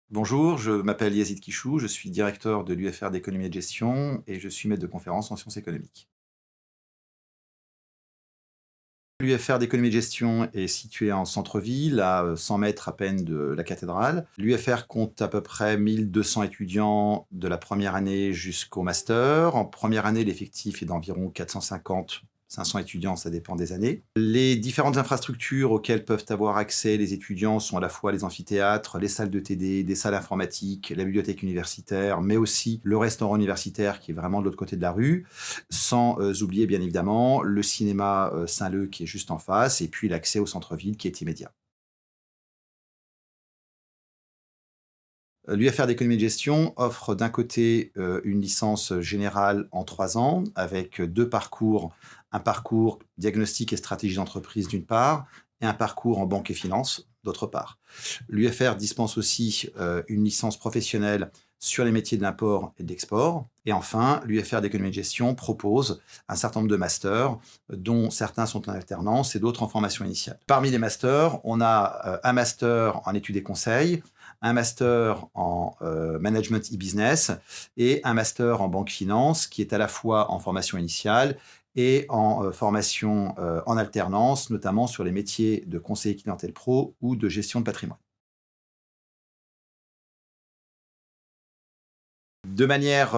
Bonjour, je m'appelle Yazid Kichou, je suis directeur de l'UFR d'économie et de gestion et je suis maître de conférence en sciences économiques. L'UFR d'économie et de gestion est situé en centre-ville, à 100 mètres à peine de la cathédrale. L'UFR compte à peu près 1200 étudiants de la première année jusqu'au master. En première année, l'effectif est d'environ 450 500 étudiants, ça dépend des années. Les différentes infrastructures auxquelles peuvent avoir accès les étudiants sont à la fois les amphithéâtres, les salles de TD, des salles informatiques, la bibliothèque universitaire, mais aussi le restaurant universitaire qui est vraiment de l'autre côté de la rue, sans oublier bien évidemment le cinéma Saint-Leu qui est juste en face, et puis l'accès au centre-ville qui est immédiat. L'UFR d'économie de gestion offre d'un côté une licence générale en 3 ans avec 2 parcours, un parcours diagnostic et stratégie d'entreprise d'une part et un parcours en banque et finance d'autre part. L'UFR dispense aussi une licence professionnelle sur les métiers de l'import et de l'export. Et enfin, l'UFR d'économie de gestion propose un certain nombre de masters, dont certains sont en alternance et d'autres en formation initiale. Parmi les masters, on a un master en études et conseils, un master en management e-business et un master en banque finance qui est à la fois en formation initiale et en formation en alternance, notamment sur les métiers de conseiller clientèle pro ou de gestion de patrimoine. De manière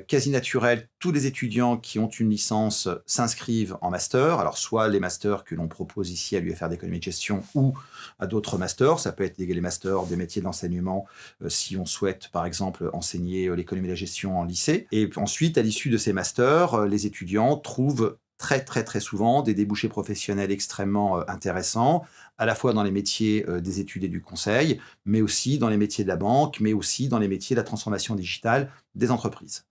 quasi naturelle, tous les étudiants qui ont une licence s'inscrivent en master. Alors, soit les masters que l'on propose ici à l'UFR d'économie de gestion ou à d'autres masters. Ça peut être les masters des métiers de l'enseignement si on souhaite, par exemple, enseigner l'économie et la gestion en lycée. Et puis ensuite, à l'issue de ces masters, les étudiants trouvent très, très, très souvent des débouchés professionnels extrêmement intéressants, à la fois dans les métiers des études et du conseil, mais aussi dans les métiers de la banque, mais aussi dans les métiers de la transformation digitale des entreprises.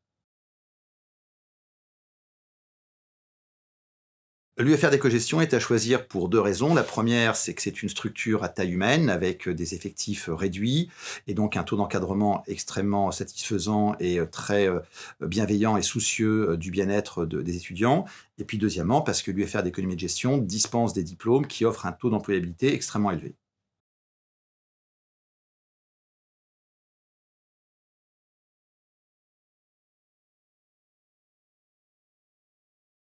L'UFR d'écogestion est à choisir pour 2 raisons. La première, c'est que c'est une structure à taille humaine avec des effectifs réduits et donc un taux d'encadrement extrêmement satisfaisant et très bienveillant et soucieux du bien-être des étudiants. Et puis deuxièmement, parce que l'UFR d'économie de gestion dispense des diplômes qui offrent un taux d'employabilité extrêmement élevé.